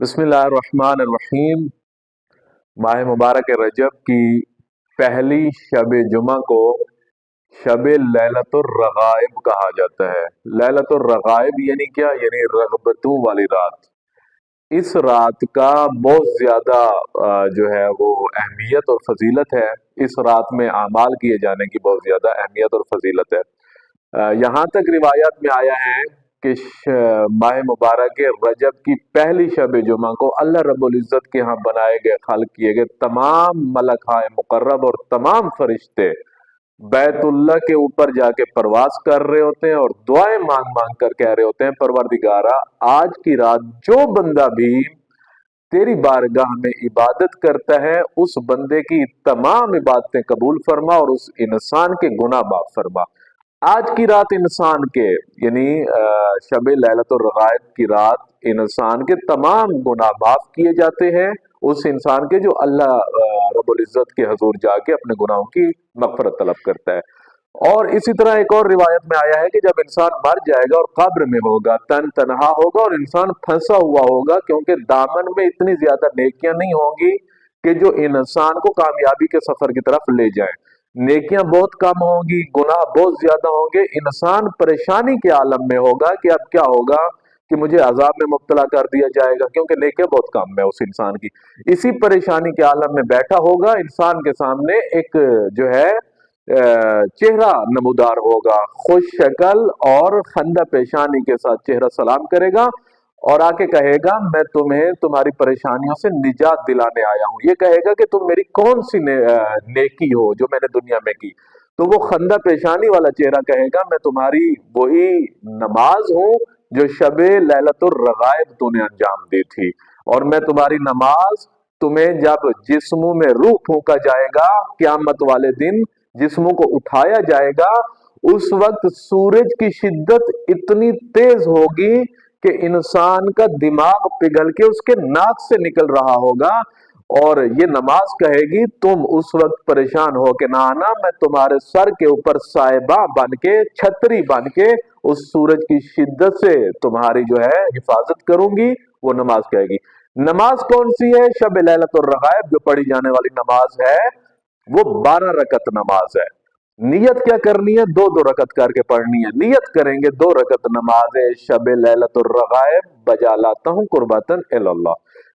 बिस्मिल्लाहिर्रहमानिर्रहीम। माह मुबारक रजब की पहली शब जुमा को शब लैलतुर रगाइब कहा जाता है। लैलतुर रगाइब यानी क्या? यानी रगबतों वाली रात। इस रात का बहुत ज्यादा जो है वो अहमियत और फजीलत है। इस रात में आमाल किए जाने की बहुत ज्यादा अहमियत और फजीलत है। यहाँ तक रिवायात में आया है कि माह मुबारक रजब की पहली शब जुमा को अल्लाह रब्बुल इज्जत के यहाँ बनाए गए, खाल किए गए तमाम मलकाए मुकर्रब और तमाम फरिश्ते बैतुल्लाह के ऊपर जाके प्रवास कर रहे होते हैं और दुआएं मांग मांग कर कह रहे होते हैं, परवरदिगारा आज की रात जो बंदा भी तेरी बारगाह में इबादत करता है उस बंदे की तमाम इबादतें कबूल फरमा और उस इंसान के गुनाह माफ फरमा। आज की रात इंसान के यानी शब लैलतुर रगाइब की रात इंसान के तमाम गुनाह माफ किए जाते हैं, उस इंसान के जो अल्लाह रब्बुल इज्जत के हजूर जाके अपने गुनाहों की मगफरत तलब करता है। और इसी तरह एक और रिवायत में आया है कि जब इंसान मर जाएगा और कब्र में होगा, तन तनहा होगा और इंसान फंसा हुआ होगा, क्योंकि दामन में इतनी ज्यादा नेकियां नहीं होंगी कि जो इंसान को कामयाबी के सफर की तरफ ले जाए। नेकियां बहुत कम होंगी, गुनाह बहुत ज्यादा होंगे, इंसान परेशानी के आलम में होगा कि अब क्या होगा, कि मुझे अजाब में मुब्तला कर दिया जाएगा, क्योंकि नेकियां बहुत कम है उस इंसान की। इसी परेशानी के आलम में बैठा होगा, इंसान के सामने एक जो है चेहरा नमूदार होगा, खुश शक्ल और खंदा पेशानी के साथ चेहरा सलाम करेगा और आके कहेगा मैं तुम्हें तुम्हारी परेशानियों से निजात दिलाने आया हूं। ये कहेगा कि तुम मेरी कौन सी नेकी हो जो मैंने दुनिया में की। तो वो खंदा पेशानी वाला चेहरा कहेगा मैं तुम्हारी वही नमाज हूं जो शबे लैलतुर रगाइब तूने अंजाम दी थी, और मैं तुम्हारी नमाज तुम्हें जब जिस्मों में रूह फूंका जाएगा क्यामत वाले दिन, जिस्मों को उठाया जाएगा, उस वक्त सूरज की शिद्दत इतनी तेज होगी कि इंसान का दिमाग पिघल के उसके नाक से निकल रहा होगा। और ये नमाज कहेगी तुम उस वक्त परेशान हो के ना आना, मैं तुम्हारे सर के ऊपर साहिबा बन के, छतरी बन के उस सूरज की शिद्दत से तुम्हारी जो है हिफाजत करूंगी। वो नमाज कहेगी। नमाज कौन सी है? शब लैलतुर रगाइब जो पढ़ी जाने वाली नमाज है वो 12 रकत नमाज है। नियत क्या करनी है? दो दो रकत करके पढ़नी है। नियत करेंगे 2 रकत नमाज शब लैलतुर रगाइब बजा लाता हूं कुर्बतन इल्लल्लाह।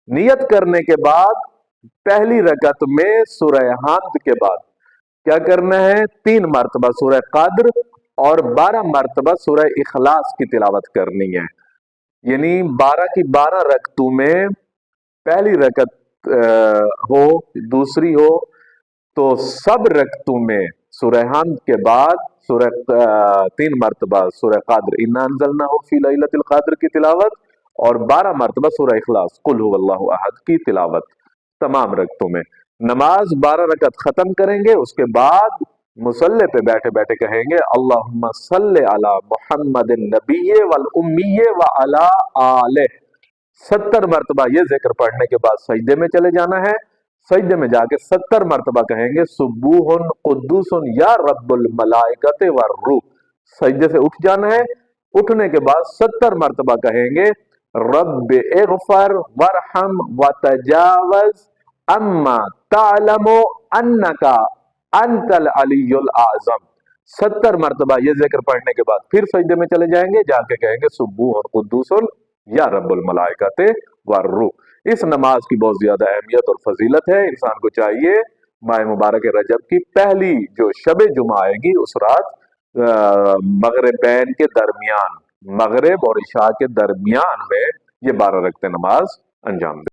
नियत करने के बाद पहली रकत में सूरह हमद के बाद क्या करना है? 3 मरतबा सूरह कद्र और 12 मरतबा सूरह इखलास की तिलावत करनी है। यानी 12 की 12 रकतों में पहली रकत हो, दूसरी हो, तो सब रकतों में सूरह हमद के बाद सूरह 3 मरतबा सूरह कद्र इन्ना अंज़लनाहु फी लैलतिल कद्र की तिलावत और 12 मरतबा सूरह इखलास कुल हुवल्लाहु अहद की तिलावत तमाम रकतों में। नमाज 12 रकत खत्म करेंगे, उसके बाद मुसल्ले पे बैठे बैठे कहेंगे अल्लाहुम्मा सल्ले अला मुहम्मदिन नबिय्ये वल उम्मिय्ये व अला आले। 70 मरतबा ये जिक्र पढ़ने के बाद सजदे में चले जाना है। सजदे में जाके 70 मरतबा कहेंगे सुब्बूहुन कुद्दूसुन या रब्बुल मलाइकते वर रूह। सजदे से उठ जाना है। उठने के बाद 70 मरतबा कहेंगे रब्ब इग़फर वरहम वतजावज अम्मा तालमो अन्नका अंतल अलीयुल आज़म। 70 मरतबा ये जिक्र पढ़ने के बाद फिर सजदे में चले जाएंगे, जाके कहेंगे सुब्बूहुन कुद्दूसुन या रब्बुल मलाइकते वर रूह। इस नमाज की बहुत ज्यादा अहमियत और फजीलत है। इंसान को चाहिए माह मुबारक रजब की पहली जो शब जुमा आएगी उस रात मगरिबैन के दरमियान, मगरिब और इशा के दरमियान में ये 12 रकते नमाज अंजाम दे।